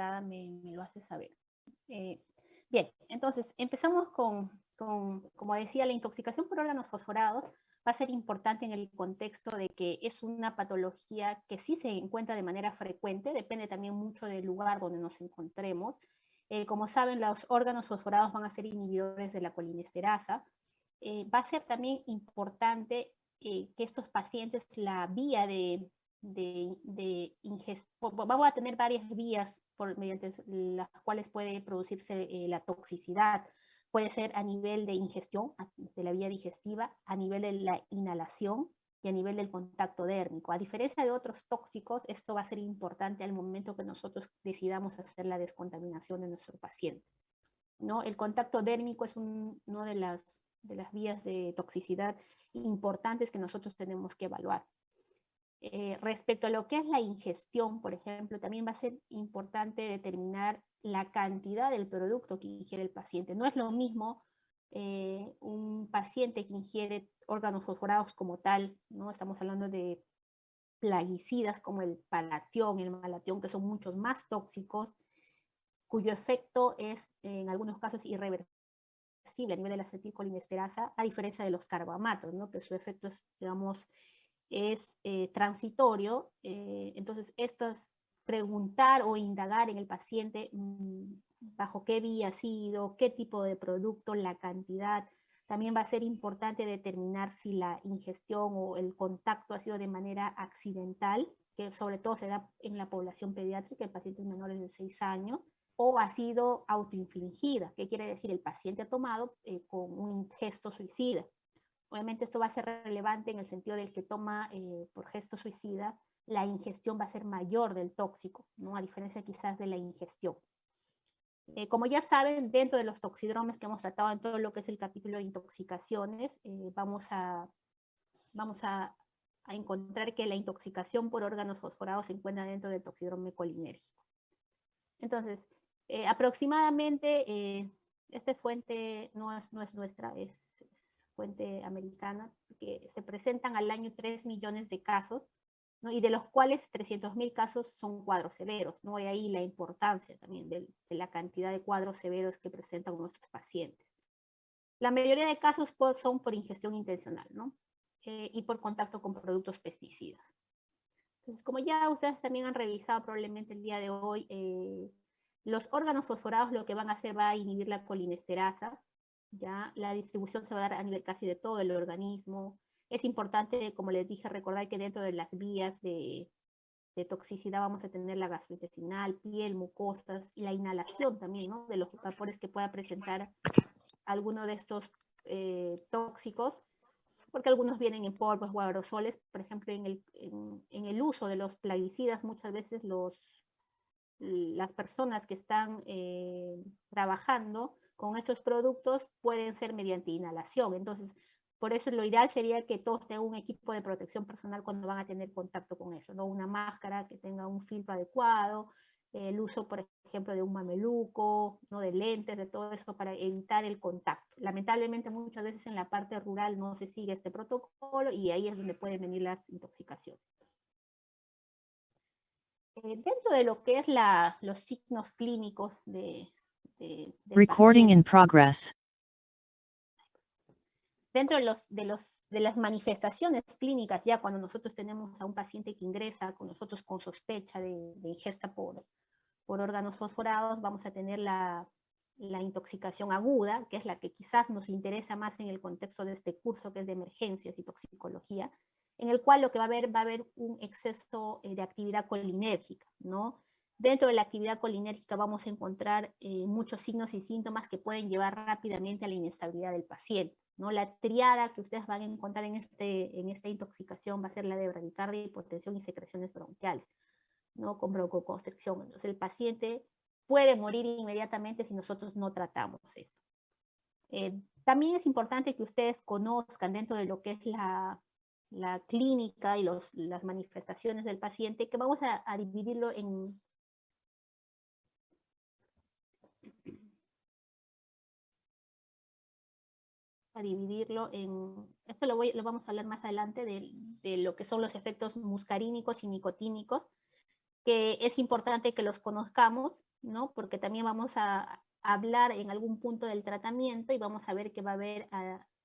entrada me lo hace saber. Bien, entonces empezamos como decía, la intoxicación por órganos fosforados va a ser importante en el contexto de que es una patología que sí se encuentra de manera frecuente, depende también mucho del lugar donde nos encontremos. Como saben, los órganos fosforados van a ser inhibidores de la colinesterasa. Va a ser también importante que estos pacientes, la vía de ingestión, vamos a tener varias vías mediante las cuales puede producirse la toxicidad. Puede ser a nivel de ingestión, de la vía digestiva, a nivel de la inhalación y a nivel del contacto dérmico. A diferencia de otros tóxicos, esto va a ser importante al momento que nosotros decidamos hacer la descontaminación de nuestro paciente, ¿no? El contacto dérmico es una de las vías de toxicidad importantes que nosotros tenemos que evaluar. Respecto a lo que es la ingestión, por ejemplo, también va a ser importante determinar la cantidad del producto que ingiere el paciente. No es lo mismo un paciente que ingiere órganos fosforados como tal, ¿no? Estamos hablando de plaguicidas como el palatión, el malatión, que son muchos más tóxicos, cuyo efecto es en algunos casos irreversible a nivel de la acetilcolinesterasa, a diferencia de los carbamatos, ¿no? Que su efecto es, digamos, es transitorio. Entonces, esto es preguntar o indagar en el paciente bajo qué vía ha sido, qué tipo de producto, la cantidad. También va a ser importante determinar si la ingestión o el contacto ha sido de manera accidental, que sobre todo se da en la población pediátrica, en pacientes menores de 6 años, o ha sido autoinfligida, que quiere decir el paciente ha tomado con un gesto suicida. Obviamente esto va a ser relevante en el sentido del que toma por gesto suicida, la ingestión va a ser mayor del tóxico, ¿no? A diferencia quizás de la ingestión. Como ya saben, dentro de los toxidromes que hemos tratado en todo lo que es el capítulo de intoxicaciones, vamos a encontrar que la intoxicación por órganos fosforados se encuentra dentro del toxidrome colinérgico. Entonces, aproximadamente, esta es fuente, no es nuestra, es fuente americana, que se presentan al año 3 millones de casos, ¿no? Y de los cuales 300.000 casos son cuadros severos, ¿no? Y ahí la importancia también de la cantidad de cuadros severos que presentan nuestros pacientes. La mayoría de casos son por ingestión intencional, ¿no? Y por contacto con productos pesticidas. Entonces, como ya ustedes también han revisado probablemente el día de hoy, los órganos fosforados lo que van a hacer va a inhibir la colinesterasa, ¿ya? La distribución se va a dar a nivel casi de todo el organismo. Es importante, como les dije, recordar que dentro de las vías de toxicidad vamos a tener la gastrointestinal, piel, mucosas y la inhalación también, ¿no? De los vapores que pueda presentar alguno de estos tóxicos, porque algunos vienen en polvos o aerosoles. Por ejemplo, en el uso de los plaguicidas, muchas veces las personas que están trabajando con estos productos pueden ser mediante inhalación. Entonces, por eso lo ideal sería que todos tengan un equipo de protección personal cuando van a tener contacto con eso, ¿no? Una máscara que tenga un filtro adecuado, el uso, por ejemplo, de un mameluco, ¿no? De lentes, de todo eso para evitar el contacto. Lamentablemente muchas veces en la parte rural no se sigue este protocolo y ahí es donde pueden venir las intoxicaciones. Dentro de lo que es los signos clínicos del Recording paciente, in progress. dentro de las manifestaciones clínicas, ya cuando nosotros tenemos a un paciente que ingresa con nosotros con sospecha de ingesta por órganos fosforados, vamos a tener la intoxicación aguda, que es la que quizás nos interesa más en el contexto de este curso, que es de emergencias y toxicología, en el cual lo que va a haber un exceso de actividad colinérgica, ¿no? Dentro de la actividad colinérgica vamos a encontrar muchos signos y síntomas que pueden llevar rápidamente a la inestabilidad del paciente, ¿no? La triada que ustedes van a encontrar en esta intoxicación va a ser la de bradicardia, hipotensión y secreciones bronquiales, ¿no? Con broncoconstricción. Entonces el paciente puede morir inmediatamente si nosotros no tratamos esto. También es importante que ustedes conozcan dentro de lo que es la clínica y las manifestaciones del paciente, que vamos a dividirlo en esto lo vamos a hablar más adelante de lo que son los efectos muscarínicos y nicotínicos. que es importante que los conozcamos, ¿no? Porque también vamos a hablar en algún punto del tratamiento y vamos a ver que va a haber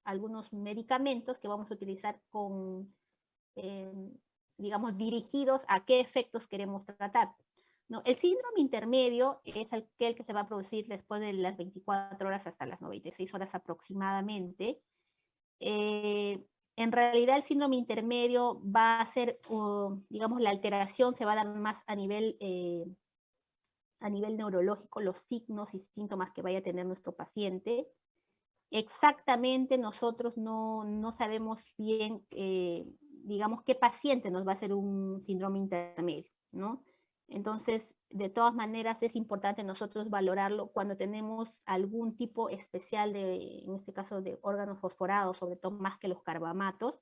algunos medicamentos que vamos a utilizar con, digamos, dirigidos a qué efectos queremos tratar. ¿No? El síndrome intermedio es aquel que se va a producir después de las 24 horas hasta las 96 horas aproximadamente. En realidad el síndrome intermedio va a ser, digamos, la alteración se va a dar más a nivel neurológico, los signos y síntomas que vaya a tener nuestro paciente. Exactamente nosotros no sabemos bien, digamos, qué paciente nos va a hacer un síndrome intermedio, ¿no? Entonces, de todas maneras, es importante nosotros valorarlo cuando tenemos algún tipo especial de, en este caso, de órganos fosforados, sobre todo más que los carbamatos,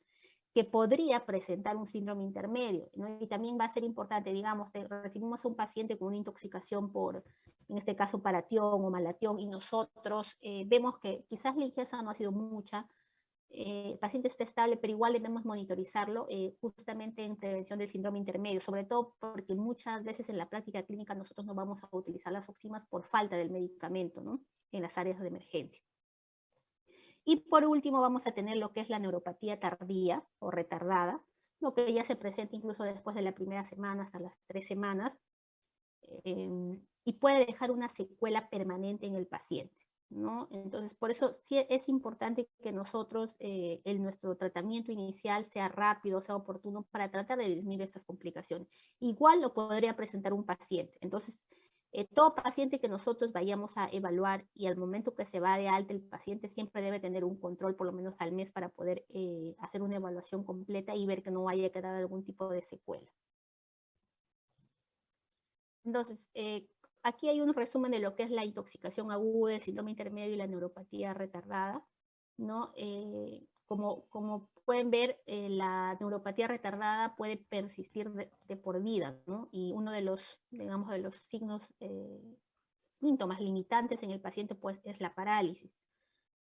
que podría presentar un síndrome intermedio, ¿no? Y también va a ser importante, digamos, recibimos a un paciente con una intoxicación por, en este caso, paratión o malatión, y nosotros vemos que quizás la ingesta no ha sido mucha, el paciente está estable, pero igual debemos monitorizarlo justamente en prevención del síndrome intermedio, sobre todo porque muchas veces en la práctica clínica nosotros no vamos a utilizar las oximas por falta del medicamento, ¿no? En las áreas de emergencia. Y por último vamos a tener lo que es la neuropatía tardía o retardada, lo que ya se presenta incluso después de la primera semana hasta las 3 semanas, y puede dejar una secuela permanente en el paciente, ¿no? Entonces, por eso sí es importante que nosotros, nuestro tratamiento inicial sea rápido, sea oportuno para tratar de disminuir estas complicaciones. Igual lo podría presentar un paciente. Entonces, todo paciente que nosotros vayamos a evaluar y al momento que se va de alta el paciente siempre debe tener un control por lo menos al mes para poder hacer una evaluación completa y ver que no vaya a quedar algún tipo de secuela. Entonces, aquí hay un resumen de lo que es la intoxicación aguda, el síndrome intermedio y la neuropatía retardada, ¿no? Como pueden ver, la neuropatía retardada puede persistir de por vida, ¿no? Y uno de los, digamos, de los signos, síntomas limitantes en el paciente, pues, es la parálisis.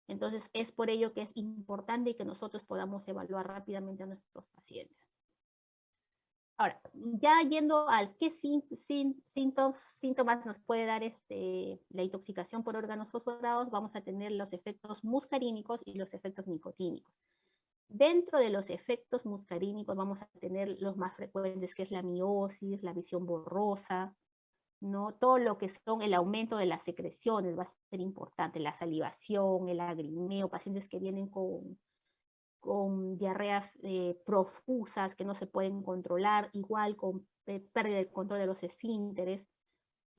Entonces, es por ello que es importante que nosotros podamos evaluar rápidamente a nuestros pacientes. Ahora, ya yendo al qué síntomas nos puede dar la intoxicación por órganos fosforados, vamos a tener los efectos muscarínicos y los efectos nicotínicos. Dentro de los efectos muscarínicos vamos a tener los más frecuentes, que es la miosis, la visión borrosa, ¿no? Todo lo que son el aumento de las secreciones va a ser importante, la salivación, el lagrimeo, pacientes que vienen con diarreas profusas que no se pueden controlar, igual con pérdida de control de los esfínteres.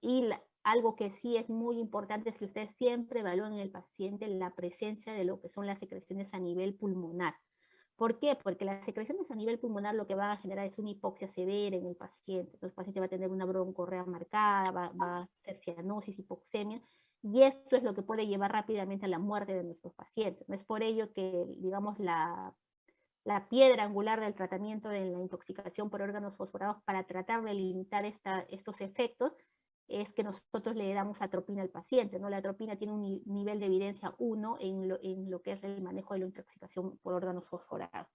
Y algo que sí es muy importante es que ustedes siempre evalúen en el paciente la presencia de lo que son las secreciones a nivel pulmonar. ¿Por qué? Porque las secreciones a nivel pulmonar lo que van a generar es una hipoxia severa en el paciente. Entonces el paciente va a tener una broncorrea marcada, va a ser cianosis, hipoxemia, y esto es lo que puede llevar rápidamente a la muerte de nuestros pacientes. Es por ello que, digamos, la piedra angular del tratamiento de la intoxicación por órganos fosforados para tratar de limitar estos efectos es que nosotros le damos atropina al paciente, ¿no? La atropina tiene un nivel de evidencia 1 en lo que es el manejo de la intoxicación por órganos fosforados.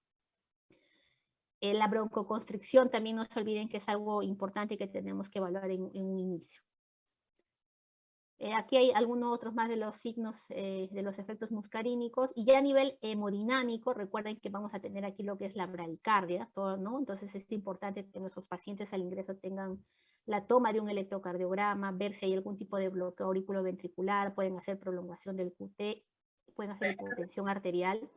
La broncoconstricción también no se olviden que es algo importante que tenemos que evaluar en un inicio. Aquí hay algunos otros más de los signos de los efectos muscarínicos, y ya a nivel hemodinámico, recuerden que vamos a tener aquí lo que es la bradicardia, ¿no? Entonces es importante que nuestros pacientes al ingreso tengan la toma de un electrocardiograma, ver si hay algún tipo de bloqueo auriculoventricular, pueden hacer prolongación del QT, pueden hacer hipotensión arterial.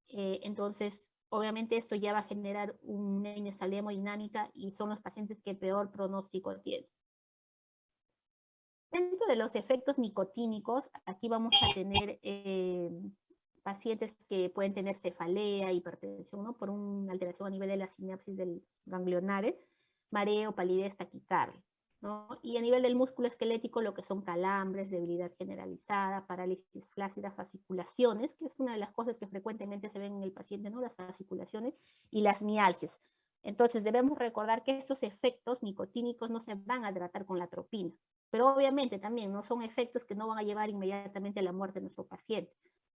Entonces, obviamente esto ya va a generar una inestabilidad hemodinámica y son los pacientes que peor pronóstico tienen. Dentro de los efectos nicotínicos, aquí vamos a tener pacientes que pueden tener cefalea, hipertensión, ¿no? Por una alteración a nivel de la sinapsis del ganglionares, mareo, palidez, taquicardia, ¿no? Y a nivel del músculo esquelético, lo que son calambres, debilidad generalizada, parálisis flácida, fasciculaciones, que es una de las cosas que frecuentemente se ven en el paciente, ¿no? Las fasciculaciones y las mialgias. Entonces debemos recordar que estos efectos nicotínicos no se van a tratar con la atropina, pero obviamente también no son efectos que no van a llevar inmediatamente a la muerte de nuestro paciente.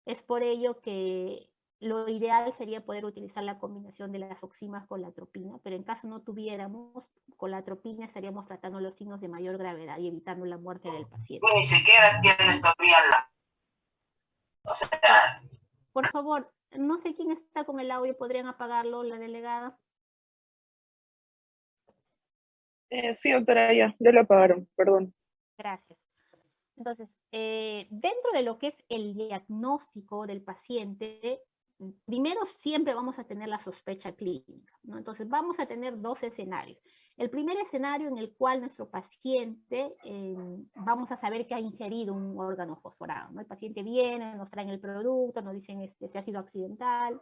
Es por ello que lo ideal sería poder utilizar la combinación de las oximas con la atropina, pero en caso no tuviéramos, con la atropina estaríamos tratando los signos de mayor gravedad y evitando la muerte del paciente. Ni siquiera tienes todavía la... O sea... Por favor, no sé quién está con el audio, ¿podrían apagarlo, la delegada? Sí, doctora, ya lo apagaron, perdón. Gracias. Entonces, dentro de lo que es el diagnóstico del paciente, primero siempre vamos a tener la sospecha clínica, ¿no? Entonces vamos a tener dos escenarios. El primer escenario en el cual nuestro paciente, vamos a saber que ha ingerido un órgano fosforado, ¿no? El paciente viene, nos traen el producto, nos dicen que ha sido accidental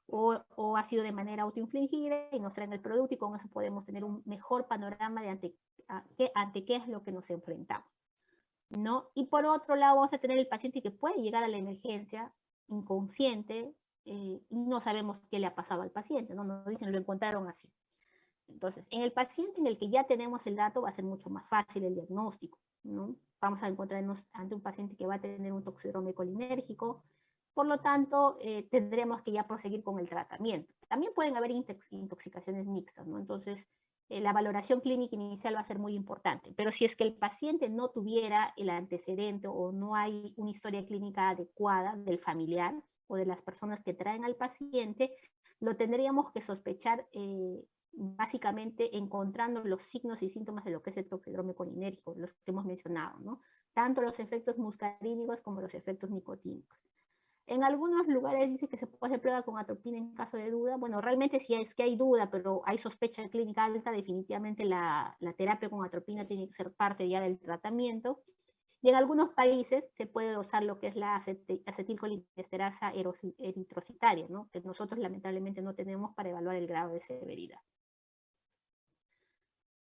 o ha sido de manera autoinfligida y nos traen el producto y con eso podemos tener un mejor panorama de ante qué es lo que nos enfrentamos, ¿no? Y por otro lado vamos a tener el paciente que puede llegar a la emergencia inconsciente y no sabemos qué le ha pasado al paciente, ¿no? Nos dicen, lo encontraron así. Entonces, en el paciente en el que ya tenemos el dato va a ser mucho más fácil el diagnóstico, ¿no? Vamos a encontrarnos ante un paciente que va a tener un toxidrome colinérgico, por lo tanto, tendremos que ya proseguir con el tratamiento. También pueden haber intoxicaciones mixtas, ¿no? Entonces, la valoración clínica inicial va a ser muy importante, pero si es que el paciente no tuviera el antecedente o no hay una historia clínica adecuada del familiar o de las personas que traen al paciente, lo tendríamos que sospechar básicamente encontrando los signos y síntomas de lo que es el toxidrome colinérgico, los que hemos mencionado, ¿no? Tanto los efectos muscarínicos como los efectos nicotínicos. En algunos lugares dice que se puede hacer prueba con atropina en caso de duda. Bueno, realmente si es que hay duda, pero hay sospecha clínica alta, definitivamente la terapia con atropina tiene que ser parte ya del tratamiento. Y en algunos países se puede usar lo que es la acetilcolinesterasa eritrocitaria, ¿no? Que nosotros lamentablemente no tenemos para evaluar el grado de severidad.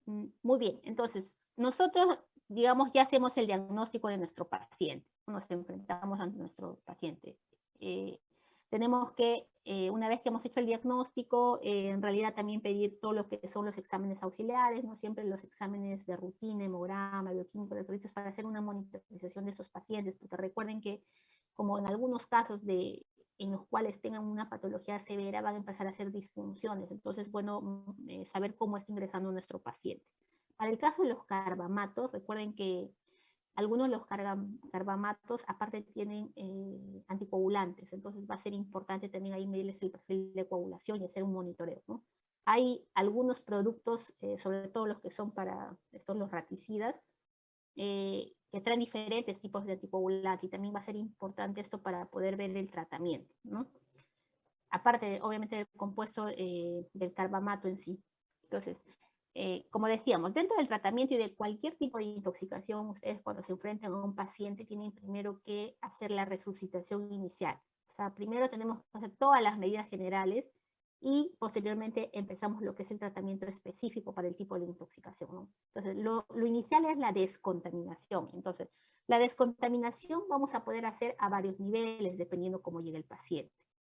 Muy bien, entonces nosotros, digamos, ya hacemos el diagnóstico de nuestro paciente, nos enfrentamos a nuestro paciente. Tenemos que, una vez que hemos hecho el diagnóstico, en realidad también pedir todo lo que son los exámenes auxiliares, no siempre los exámenes de rutina, hemograma, bioquímico, electrolitos, para hacer una monitorización de estos pacientes, porque recuerden que, como en algunos casos en los cuales tengan una patología severa, van a empezar a hacer disfunciones. Entonces, bueno, saber cómo está ingresando nuestro paciente. Para el caso de los carbamatos, recuerden que algunos de los carbamatos aparte tienen anticoagulantes, entonces va a ser importante también ahí medirles el perfil de coagulación y hacer un monitoreo, ¿no? Hay algunos productos, sobre todo los que son para los raticidas, que traen diferentes tipos de anticoagulantes y también va a ser importante esto para poder ver el tratamiento, ¿no? Aparte, obviamente, del compuesto del carbamato en sí. Entonces, como decíamos, dentro del tratamiento y de cualquier tipo de intoxicación, ustedes cuando se enfrentan a un paciente tienen primero que hacer la resucitación inicial. O sea, primero tenemos que hacer todas las medidas generales y posteriormente empezamos lo que es el tratamiento específico para el tipo de intoxicación, ¿no? Entonces, lo inicial es la descontaminación. Entonces, la descontaminación vamos a poder hacer a varios niveles, dependiendo cómo llegue el paciente.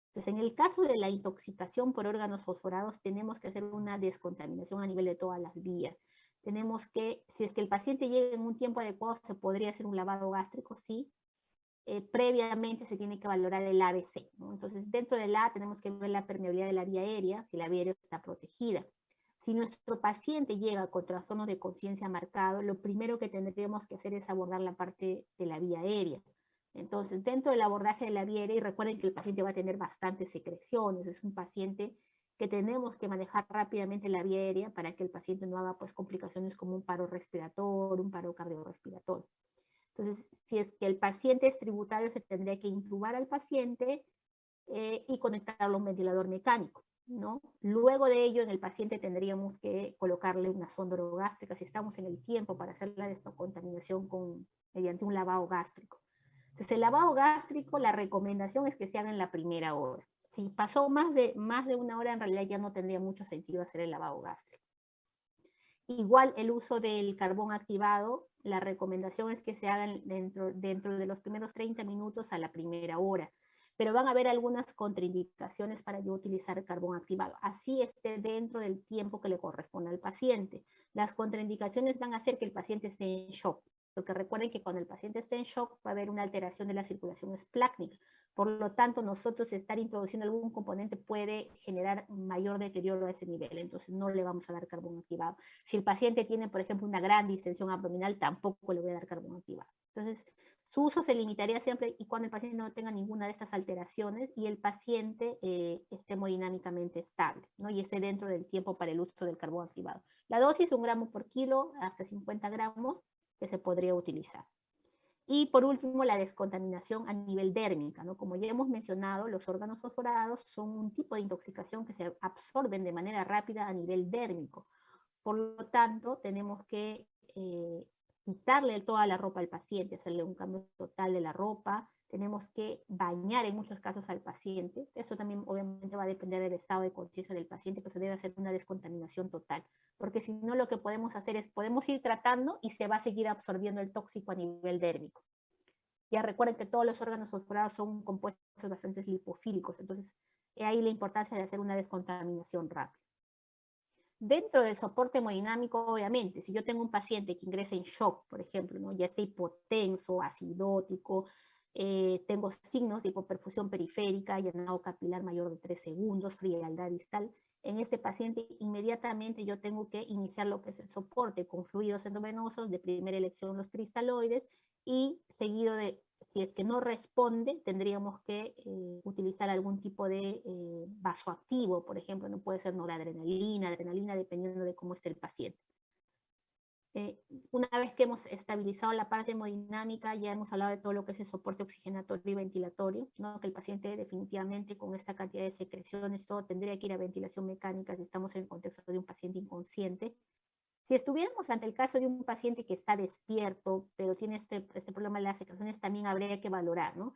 Entonces, en el caso de la intoxicación por órganos fosforados, tenemos que hacer una descontaminación a nivel de todas las vías. Tenemos que, si es que el paciente llega en un tiempo adecuado, se podría hacer un lavado gástrico, sí. Previamente se tiene que valorar el ABC, ¿no? Entonces, dentro del A tenemos que ver la permeabilidad de la vía aérea, si la vía aérea está protegida. Si nuestro paciente llega con trastorno de conciencia marcado, lo primero que tendríamos que hacer es abordar la parte de la vía aérea. Entonces, dentro del abordaje de la vía aérea, y recuerden que el paciente va a tener bastantes secreciones, es un paciente que tenemos que manejar rápidamente la vía aérea para que el paciente no haga pues complicaciones como un paro respiratorio, un paro cardiorrespiratorio. Entonces, si es que el paciente es tributario, se tendría que intubar al paciente y conectarlo a un ventilador mecánico, ¿no? Luego de ello, en el paciente tendríamos que colocarle una sonda orogástrica si estamos en el tiempo para hacer la descontaminación mediante un lavado gástrico. Entonces, el lavado gástrico, la recomendación es que se haga en la primera hora. Si pasó más de una hora, en realidad ya no tendría mucho sentido hacer el lavado gástrico. Igual el uso del carbón activado, la recomendación es que se hagan dentro de los primeros 30 minutos a la primera hora. Pero van a haber algunas contraindicaciones para yo utilizar carbón activado. Así esté dentro del tiempo que le corresponde al paciente. Las contraindicaciones van a hacer que el paciente esté en shock, porque recuerden que cuando el paciente esté en shock va a haber una alteración de la circulación esplácnica. Por lo tanto, nosotros estar introduciendo algún componente puede generar mayor deterioro a ese nivel, entonces no le vamos a dar carbón activado. Si el paciente tiene, por ejemplo, una gran distensión abdominal, tampoco le voy a dar carbón activado. Entonces, su uso se limitaría siempre y cuando el paciente no tenga ninguna de estas alteraciones y el paciente esté hemodinámicamente estable, ¿no? Y esté dentro del tiempo para el uso del carbón activado. La dosis, 1 gramo por kilo, hasta 50 gramos, que se podría utilizar. Y por último, la descontaminación a nivel dérmica, ¿no? Como ya hemos mencionado, los órganos fosforados son un tipo de intoxicación que se absorben de manera rápida a nivel dérmico. Por lo tanto, tenemos que quitarle toda la ropa al paciente, hacerle un cambio total de la ropa, tenemos que bañar en muchos casos al paciente. Eso también obviamente va a depender del estado de conciencia del paciente, pero se debe hacer una descontaminación total, porque si no lo que podemos hacer es, podemos ir tratando y se va a seguir absorbiendo el tóxico a nivel dérmico. Ya recuerden que todos los órganos fosforados son compuestos bastante lipofílicos, entonces ahí la importancia de hacer una descontaminación rápida. Dentro del soporte hemodinámico, obviamente, si yo tengo un paciente que ingresa en shock, por ejemplo, ¿no? Ya está hipotenso, acidótico, tengo signos de hipoperfusión periférica, llenado capilar mayor de 3 segundos, frialdad distal, en este paciente inmediatamente yo tengo que iniciar lo que es el soporte con fluidos endovenosos, de primera elección los cristaloides, y seguido de, si es que no responde, tendríamos que utilizar algún tipo de vasoactivo, por ejemplo, no puede ser noradrenalina, adrenalina, dependiendo de cómo esté el paciente. Una vez que hemos estabilizado la parte hemodinámica, ya hemos hablado de todo lo que es el soporte oxigenatorio y ventilatorio, ¿no? Que el paciente definitivamente con esta cantidad de secreciones, todo tendría que ir a ventilación mecánica si estamos en el contexto de un paciente inconsciente. Si estuviéramos ante el caso de un paciente que está despierto, pero tiene este problema de las secreciones, también habría que valorar, ¿no?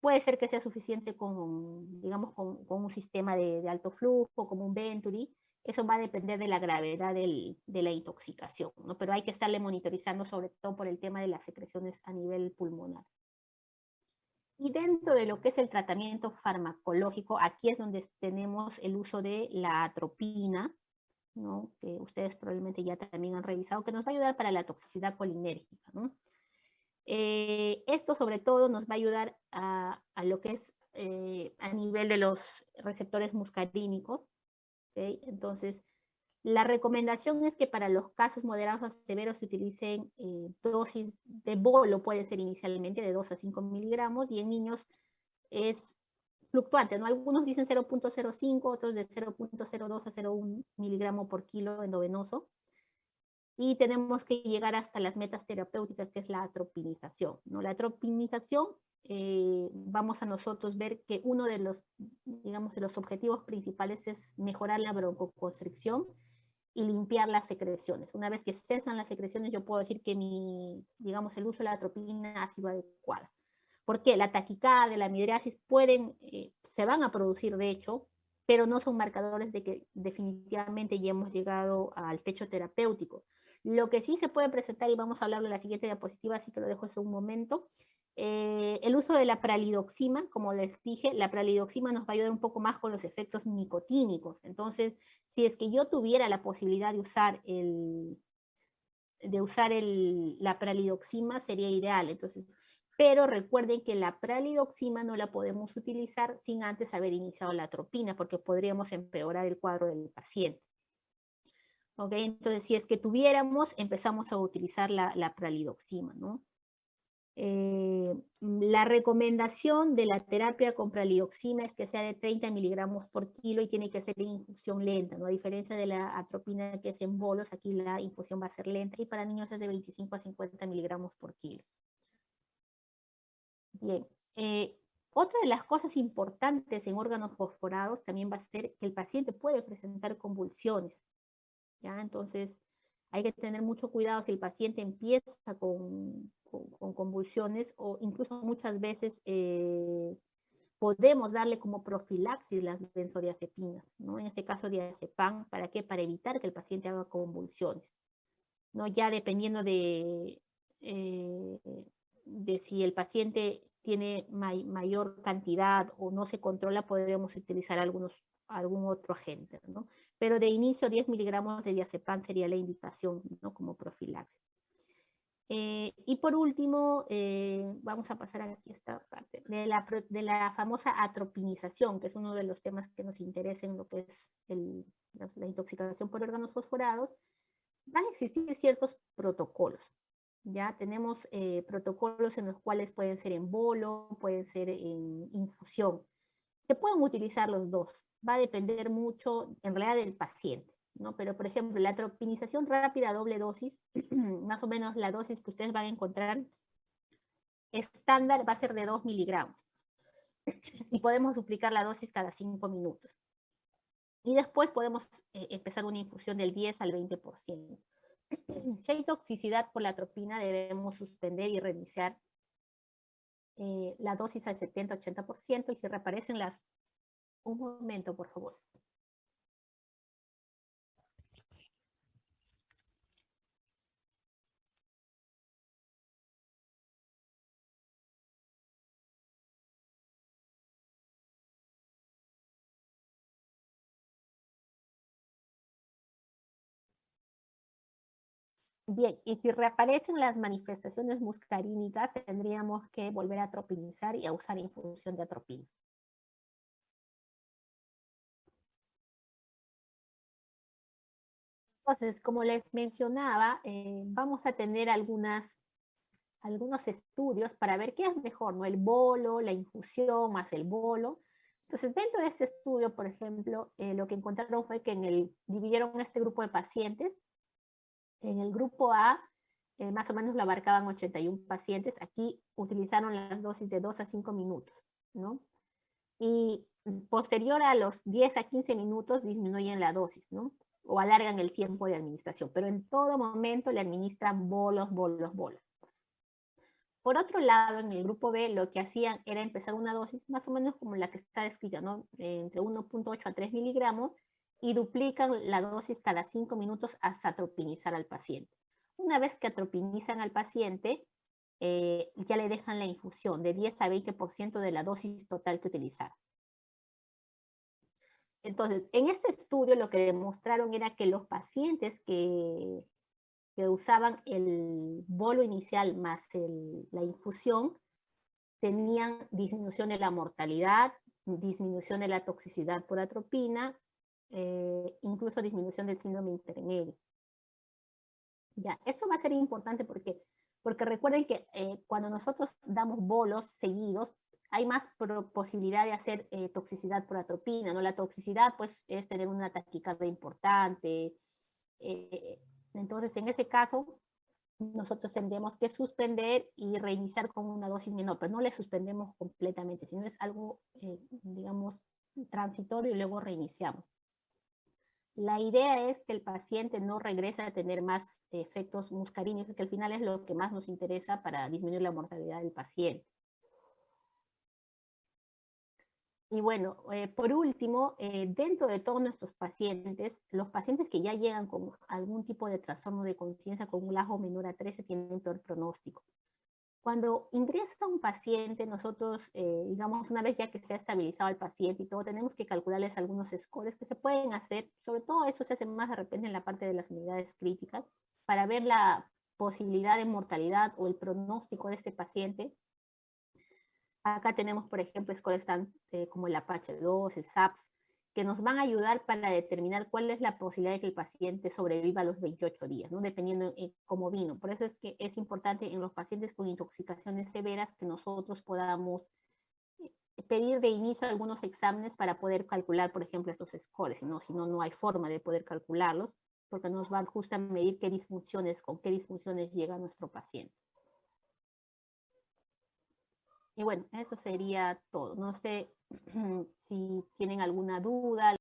Puede ser que sea suficiente con, digamos, con un sistema de alto flujo, como un Venturi. Eso va a depender de la gravedad de la intoxicación, ¿no? Pero hay que estarle monitorizando, sobre todo por el tema de las secreciones a nivel pulmonar. Y dentro de lo que es el tratamiento farmacológico, aquí es donde tenemos el uso de la atropina, ¿no? Que ustedes probablemente ya también han revisado, que nos va a ayudar para la toxicidad colinérgica, ¿no? Esto sobre todo nos va a ayudar a lo que es a nivel de los receptores muscarínicos, ¿okay? Entonces, la recomendación es que para los casos moderados a severos se utilicen dosis de bolo, puede ser inicialmente de 2 a 5 miligramos, y en niños es fluctuante, ¿no? Algunos dicen 0.05, otros de 0.02 a 0.1 miligramo por kilo endovenoso. Y tenemos que llegar hasta las metas terapéuticas, que es la atropinización, ¿no? La atropinización, vamos a nosotros ver que uno de los, digamos, de los objetivos principales es mejorar la broncoconstricción y limpiar las secreciones. Una vez que cesan las secreciones, yo puedo decir que digamos, el uso de la atropina ha sido adecuado. ¿Por qué? La taquicardia, la midriasis se van a producir de hecho, pero no son marcadores de que definitivamente ya hemos llegado al techo terapéutico. Lo que sí se puede presentar, y vamos a hablarlo en la siguiente diapositiva, así que lo dejo hace un momento, el uso de la pralidoxima. Como les dije, la pralidoxima nos va a ayudar un poco más con los efectos nicotínicos. Entonces, si es que yo tuviera la posibilidad de usar la pralidoxima, sería ideal. Entonces, pero recuerden que la pralidoxima no la podemos utilizar sin antes haber iniciado la atropina, porque podríamos empeorar el cuadro del paciente. ¿Ok? Entonces, si es que tuviéramos, empezamos a utilizar la pralidoxima, ¿no? La recomendación de la terapia con pralidoxima es que sea de 30 miligramos por kilo y tiene que ser en infusión lenta, ¿no? A diferencia de la atropina, que es en bolos, aquí la infusión va a ser lenta, y para niños es de 25 a 50 miligramos por kilo. Bien. Otra de las cosas importantes en órganos fosforados también va a ser que el paciente puede presentar convulsiones, ¿ya? Entonces, hay que tener mucho cuidado si el paciente empieza con convulsiones, o incluso muchas veces podemos darle como profilaxis las benzodiazepinas, ¿no? En este caso diazepam, ¿para qué? Para evitar que el paciente haga convulsiones, ¿no? Ya dependiendo de si el paciente tiene mayor cantidad o no se controla, podríamos utilizar algún otro agente, ¿no? Pero de inicio 10 miligramos de diazepam sería la indicación, ¿no? Como profilaxis. Y por último, vamos a pasar aquí esta parte de la famosa atropinización, que es uno de los temas que nos interesa en lo que es la intoxicación por órganos fosforados. Van a existir ciertos protocolos. Ya tenemos protocolos en los cuales pueden ser en bolo, pueden ser en infusión. Se pueden utilizar los dos. Va a depender mucho, en realidad, del paciente, ¿no? Pero, por ejemplo, la atropinización rápida a doble dosis, más o menos la dosis que ustedes van a encontrar estándar va a ser de 2 miligramos. Y podemos duplicar la dosis cada 5 minutos. Y después podemos empezar una infusión del 10 al 20%. Si hay toxicidad por la atropina, debemos suspender y reiniciar la dosis al 70-80%, y si reaparecen las... Un momento, por favor. Bien, y si reaparecen las manifestaciones muscarínicas, tendríamos que volver a atropinizar y a usar infusión de atropina. Entonces, como les mencionaba, vamos a tener algunos estudios para ver qué es mejor, ¿no? El bolo, la infusión más el bolo. Entonces, dentro de este estudio, por ejemplo, lo que encontraron fue que dividieron este grupo de pacientes. En el grupo A, más o menos lo abarcaban 81 pacientes. Aquí utilizaron las dosis de 2 a 5 minutos, ¿no? Y posterior a los 10 a 15 minutos disminuyen la dosis, ¿no? O alargan el tiempo de administración, pero en todo momento le administran bolos. Por otro lado, en el grupo B, lo que hacían era empezar una dosis más o menos como la que está descrita, ¿no? Entre 1.8 a 3 miligramos, y duplican la dosis cada 5 minutos hasta atropinizar al paciente. Una vez que atropinizan al paciente, ya le dejan la infusión de 10 a 20% de la dosis total que utilizaron. Entonces, en este estudio lo que demostraron era que los pacientes que usaban el bolo inicial más la infusión tenían disminución de la mortalidad, disminución de la toxicidad por atropina, incluso disminución del síndrome intermedio. Ya, eso va a ser importante porque recuerden que cuando nosotros damos bolos seguidos, hay más posibilidad de hacer toxicidad por atropina, ¿no? La toxicidad, pues, es tener una taquicardia importante. Entonces, en ese caso, nosotros tendríamos que suspender y reiniciar con una dosis menor, pero no le suspendemos completamente, sino es algo, digamos, transitorio, y luego reiniciamos. La idea es que el paciente no regrese a tener más efectos muscarínicos, que al final es lo que más nos interesa para disminuir la mortalidad del paciente. Y bueno, por último, dentro de todos nuestros pacientes, los pacientes que ya llegan con algún tipo de trastorno de conciencia con un LAJO menor a 13 tienen peor pronóstico. Cuando ingresa un paciente, nosotros, digamos, una vez ya que se ha estabilizado el paciente y todo, tenemos que calcularles algunos scores que se pueden hacer, sobre todo eso se hace más de repente en la parte de las unidades críticas, para ver la posibilidad de mortalidad o el pronóstico de este paciente. Acá tenemos, por ejemplo, scores como el Apache 2, el SAPS, que nos van a ayudar para determinar cuál es la posibilidad de que el paciente sobreviva a los 28 días, ¿no? Dependiendo cómo vino. Por eso es que es importante en los pacientes con intoxicaciones severas que nosotros podamos pedir de inicio algunos exámenes para poder calcular, por ejemplo, estos scores. Si no, no hay forma de poder calcularlos, porque nos van justo a medir con qué disfunciones llega nuestro paciente. Y bueno, eso sería todo. No sé si tienen alguna duda.